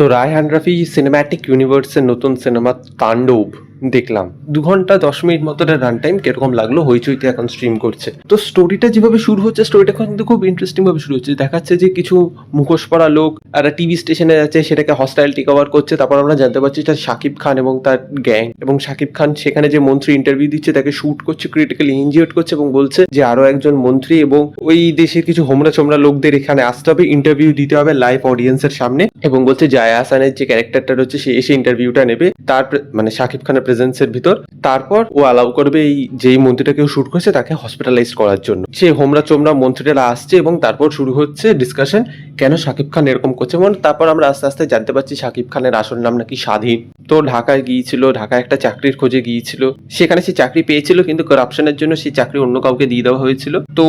তো রায়হান রাফি সিনেম্যাটিক ইউনিভার্সের নতুন সিনেমা তাণ্ডব দেখলাম। 2 ঘন্টা 10 মিনিট মতো রান টাইম। কিরকম লাগলো? হইচইতে এখন স্ট্রিম করছে। তো স্টোরিটা যেভাবে শুরু হচ্ছে, স্টোরিটা কিন্তু খুব ইন্টারেস্টিং ভাবে শুরু হচ্ছে। দেখাচ্ছে যে কিছু মুখোশ পরা লোক একটা টিভি স্টেশনে যাচ্ছে, সেটাকে হস্টাইল টেক ওভার করছে। তারপর আমরা জানতে পারছি এটা শাকিব খান এবং তার গ্যাং, এবং শাকিব খান সেখানে যে মন্ত্রী ইন্টারভিউ দিচ্ছে তাকে শুট করছে, ক্রিটিক্যালি ইনজিওর্ড করছে এবং বলছে যে আরো একজন মন্ত্রী এবং ওই দেশের কিছু হোমরা চোমরা লোকদের এখানে আসতে হবে, ইন্টারভিউ দিতে হবে লাইভ অডিয়েন্সের সামনে। এবং বলছে জায়া হাসানের যে ক্যারেক্টারটা রয়েছে সে এসে ইন্টারভিউটা নেবে তার মানে শাকিব খানের প্রেজেন্সের ভিতর। তারপর ও অ্যালাউ করবে এই যেই মন্ত্রীটাকেও শুট করেছে তাকে হসপিটালাইজ করার জন্য। সে হোমরা চোমরা মন্ত্রীরা আসছে এবং তারপর শুরু হচ্ছে ডিসকাশন কেন শাকিব খান এরকম করছে। এবং তারপর আমরা আস্তে আস্তে জানতে পারছি শাকিব খানের আসল নাম নাকি স্বাধীন। তো ঢাকায় গিয়েছিল, ঢাকায় একটা চাকরির খোঁজে গিয়েছিল, সেখানে সে চাকরি পেয়েছিল কিন্তু করাপশনের জন্য সেই চাকরি অন্য কাউকে দিয়ে দেওয়া হয়েছিল। তো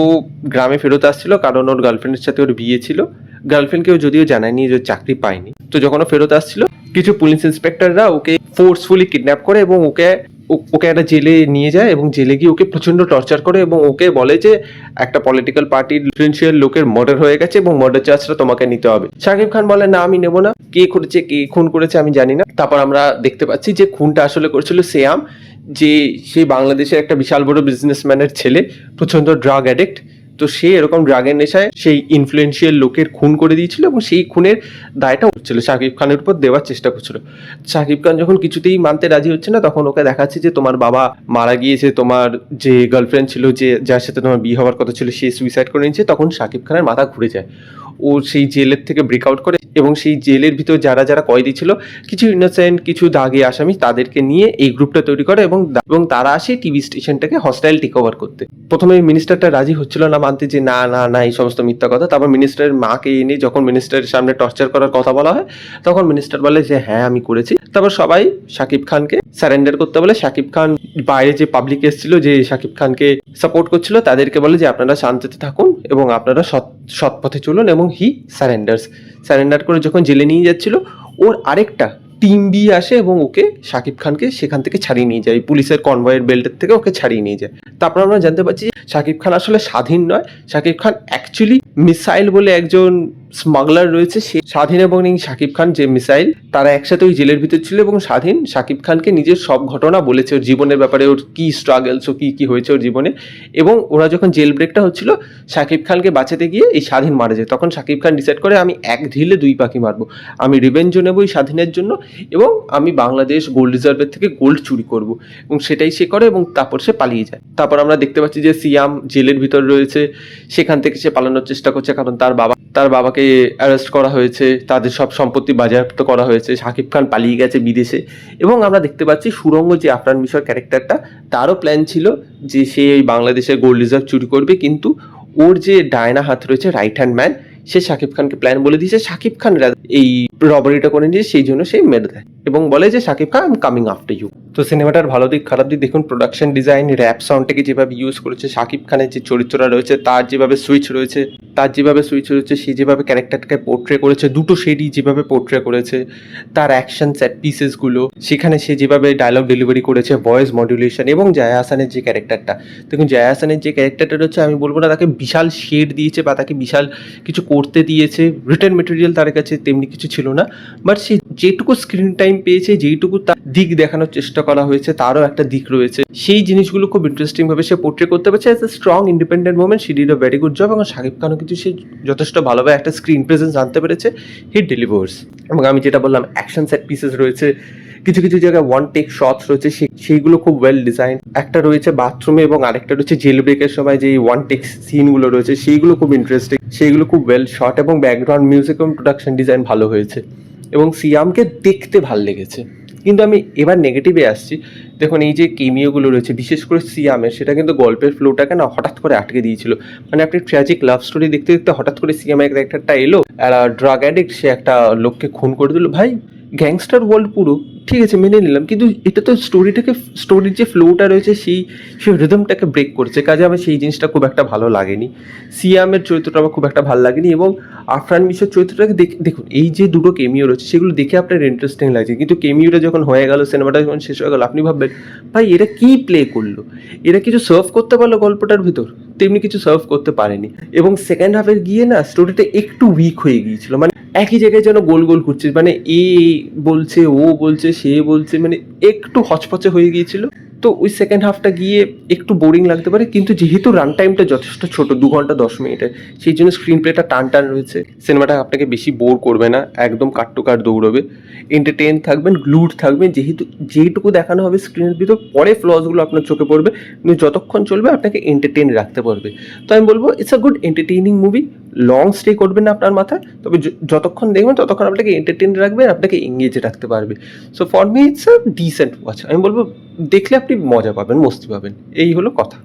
গ্রামে ফেরত আসছিল কারণ ওর গার্লফ্রেন্ডের সাথে ওর বিয়ে ছিল। গার্লফ্রেন্ডকেও যদিও জানায়নি যে চাকরি পায়নি। তো যখন ও ফেরত আসছিল কিছু পুলিশ ইন্সপেক্টররা ওকে ফোর্সফুলি কিডন্যাপ করে এবং ওকে একটা জেলে নিয়ে যায় এবং জেলে গিয়ে ওকে প্রচন্ড টর্চার করে এবং ওকে বলে যে একটা পলিটিক্যাল পার্টির ইনফ্লুয়েন্সিয়াল লোকের মার্ডার হয়ে গেছে এবং মার্ডার চার্জটা তোমাকে নিতে হবে। শাকিব খান বলে না আমি নেবো না, কে করেছে কে খুন করেছে আমি জানি না। তারপর আমরা দেখতে পাচ্ছি যে খুনটা আসলে করেছিল সিয়াম, যে সেই বাংলাদেশের একটা বিশাল বড় বিজনেসম্যানের ছেলে, প্রচন্ড ড্রাগ অ্যাডিক্ট। তো সে এরকম ড্রাগের নেশায় সেই ইনফ্লুয়েন্সিয়াল লোকের খুন করে দিয়েছিল এবং সেই খুনের দায়টা হচ্ছিল শাকিব খানের উপর দেওয়ার চেষ্টা করছিল। শাকিব খান যখন কিছুতেই মানতে রাজি হচ্ছে না তখন ওকে দেখাচ্ছে যে তোমার বাবা মারা গিয়েছে, তোমার যে গার্লফ্রেন্ড ছিল যে যার সাথে তোমার বিয়ে হওয়ার কথা ছিল সে সুইসাইড করে নিয়েছে। তখন শাকিব খানের মাথা ঘুরে যায়, ও সেই জেলের থেকে ব্রেকআউট করে এবং সেই জেলের ভিতর যারা যারা কয়েদি ছিল কিছু ইনোসেন্ট কিছু দাগি আসামি তাদেরকে নিয়ে এই গ্রুপটা তৈরি করে এবং তারা আসে টিভি স্টেশনটাকে হস্টাইল টেক ওভার করতে। প্রথমে মিনিস্টারটা রাজি হচ্ছিল না মানতে যে না না না এই সমস্ত মিথ্যা কথা। তারপর মিনিস্টারের মাকে এনে যখন মিনিস্টারের সামনে টর্চার করার কথা বলা হয় তখন মিনিস্টার বলে যে হ্যাঁ আমি করেছি। তারপর সবাই শাকিব খানকে সারেন্ডার করতে বলে। শাকিব খান বাইরে যে পাবলিক এসেছিল যে শাকিব খানকে সাপোর্ট করছিল তাদেরকে বলে যে আপনারা শান্তিতে থাকুন এবং আপনারা সৎ পথে চলুন, এবং হি সারেন্ডার করে যখন জেলে নিয়ে যাচ্ছিল ওর আরেকটা টিম বি আসে এবং ওকে শাকিব খানকে সেখান থেকে ছাড়িয়ে নিয়ে যায়, পুলিশের কনভয়ের বেল্টের থেকে ওকে ছাড়িয়ে নিয়ে যায়। তারপর আমরা জানতে পারছি যে শাকিব খান আসলে স্বাধীন নয়, শাকিব খান অ্যাকচুয়ালি মিসাইল বলে একজন স্মাগলার রয়েছে। সে স্বাধীন এবং শাকিব খান যে মিসাইল তারা একসাথে ওই জেলের ভিতর ছিল এবং স্বাধীন শাকিব খানকে নিজের সব ঘটনা বলেছে ওর জীবনের ব্যাপারে, ওর কি স্ট্রাগলস ও কি হয়েছে ওর জীবনে। এবং ওরা যখন জেল ব্রেকটা হচ্ছিল শাকিব খানকে বাঁচাতে গিয়ে এই স্বাধীন মারা যায়। তখন শাকিব খান ডিসাইড করে আমি এক ঢিলে 2 পাখি মারবো, আমি রিভেঞ্জও নেবো এই স্বাধীনের জন্য এবং আমি বাংলাদেশ গোল্ড রিজার্ভের থেকে গোল্ড চুরি করব। এবং সেটাই সে করে এবং তারপর সে পালিয়ে যায়। তারপর আমরা দেখতে পাচ্ছি যে সিয়াম জেলের ভিতর রয়েছে, সেখান থেকে সে পালানোর চেষ্টা করছে কারণ তার বাবাকে অ্যারেস্ট করা হয়েছে, তাদের সব সম্পত্তি বাজেয়াপ্ত করা হয়েছে, শাকিব খান পালিয়ে গেছে বিদেশে। এবং আমরা দেখতে পাচ্ছি সুরঙ্গ যে আফরান মিশর ক্যারেক্টারটা তারও প্ল্যান ছিল যে সে এই বাংলাদেশের গোল্ড রিজার্ভ চুরি করবে, কিন্তু ওর যে ডায়না হাত রয়েছে রাইট হ্যান্ড ম্যান সে শাকিব খানকে প্ল্যান বলে দিয়েছে, শাকিব খান এই রবারিটা করে নিয়ে সেই জন্য সে মেরে দেয় এবং বলে যে Shakib Khan I am coming after you. তো সিনেমাটার ভালো দিক খারাপ দিক দেখুন, প্রোডাকশন ডিজাইন, র্যাপ সাউন্ডটাকে যেভাবে ইউজ করেছে, শাকিব খানের যে চরিত্রটা রয়েছে তার যেভাবে সুইচ রয়েছে সে যেভাবে ক্যারেক্টারটাকে পোর্ট্রে করেছে, দুটো শেডই যেভাবে পোর্ট্রে করেছে, তার অ্যাকশন সেট পিসেসগুলো সেখানে সে যেভাবে ডায়লগ ডেলিভারি করেছে, ভয়েস মডুলেশন এবং জায়া হাসানের যে ক্যারেক্টারটা, দেখুন জায়া হাসানের যে ক্যারেক্টারটা রয়েছে আমি বলবো না তাকে বিশাল শেড দিয়েছে বা তাকে বিশাল কিছু করতে দিয়েছে, রিটেন মেটেরিয়াল তার কাছে তেমনি কিছু ছিল না। বাট সে যেটুকু স্ক্রিন টাইম পেয়েছে, যেইটুকু তার দিক দেখানোর চেষ্টা করা হয়েছে তারও একটা দিক রয়েছে, সেই জিনিসগুলো খুব ইন্টারেস্টিং ভাবে সে পোর্ট্রে করতে পারছে। As a strong independent women she did a very good job. এবং শাকিব খানও কিন্তু সে যথেষ্ট ভালোভাবে একটা স্ক্রিন প্রেজেন্স আনতে পেরেছে, হি ডেলিভার্স। এবং আমি যেটা বললাম অ্যাকশন সেট পিসেস রয়েছে, কিছু কিছু জায়গায় ওয়ান টেক শটস রয়েছে সেইগুলো খুব ওয়েল ডিজাইন। একটা রয়েছে বাথরুমে এবং আরেকটা রয়েছে জেল ব্রেকের সময় যে ওয়ান টেক সিনগুলো রয়েছে সেইগুলো খুব ইন্টারেস্টিং, সেইগুলো খুব ওয়েল শট এবং ব্যাকগ্রাউন্ড মিউজিক এবং প্রোডাকশন ডিজাইন ভালো হয়েছে এবং সিয়ামকে দেখতে ভাল লেগেছে। কিন্তু আমি এবার নেগেটিভে আসছি। দেখুন এই যে কেমিওগুলো রয়েছে বিশেষ করে সিয়ামের, সেটা কিন্তু গল্পের ফ্লোটাকে না হঠাৎ করে আটকে দিয়েছিল। মানে আপনি ট্র্যাজিক লাভ স্টোরি দেখতে দেখতে হঠাৎ করে সিয়ামের ক্যারেক্টারটা এলো, ড্রাগ অ্যাডিক্ট, সে একটা লোককে খুন করে দিল। ভাই গ্যাংস্টার ওয়ার্ল্ড পুরো, ঠিক আছে মেনে নিলাম, কিন্তু এটা তো স্টোরির যে ফ্লোটা রয়েছে সেই রিদমটাকে ব্রেক করছে, কাজে আমার সেই জিনিসটা খুব একটা ভালো লাগেনি। সিয়ামের চরিত্রটা আমার খুব একটা ভালো লাগেনি, এবং আফরান মিশর চরিত্রটাকে দেখুন, এই যে দুটো কেমিও রয়েছে সেগুলো দেখে আপনার ইন্টারেস্টিং লাগছে, কিন্তু কেমিওটা যখন হয়ে গেল, সিনেমাটা যখন শেষ হয়ে গেল, আপনি ভাববেন ভাই এরা কি প্লে করলো, এরা কিছু সার্ভ করতে পারলো গল্পটার ভিতর? তেমনি কিছু সার্ভ করতে পারেনি। এবং সেকেন্ড হাফের গিয়ে না স্টোরিটা একটু উইক হয়ে গিয়েছিল, মানে একই জায়গায় যেন গোল গোল ঘুরছে, মানে এ বলছে, ও বলছে, সে বলছে, মানে একটু হচপচে হয়ে গিয়েছিল। তো ওই সেকেন্ড হাফটা গিয়ে একটু বোরিং লাগতে পারে, কিন্তু যেহেতু রান টাইমটা যথেষ্ট ছোট, 2 ঘন্টা 10 মিনিটের, সেই জন্য স্ক্রিন প্লেটা টান টান রয়েছে। সিনেমাটা আপনাকে বেশি বোর করবে না, একদম কাট টু কাট দৌড়বে, এন্টারটেইন থাকবেন, গ্লুড থাকবেন, যেহেতু যেটুকু দেখানো হবে স্ক্রিনের ভিতর, পরে ফ্লসগুলো আপনার চোখে পড়বে, কিন্তু যতক্ষণ চলবে আপনাকে এন্টারটেইন রাখতে পারবে। তো আমি বলবো it's a good entertaining movie. Long stay করবেন না আপনার মাথায়, তবে যতক্ষণ দেখবেন ততক্ষণ আপনাকে এন্টারটেইন রাখবে, আপনাকে এঙ্গেজ রাখতে পারবে। So for me it's a decent watch. আমি বলবো দেখলে আপনি মজা পাবেন, মস্তি পাবেন, এই হলো কথা।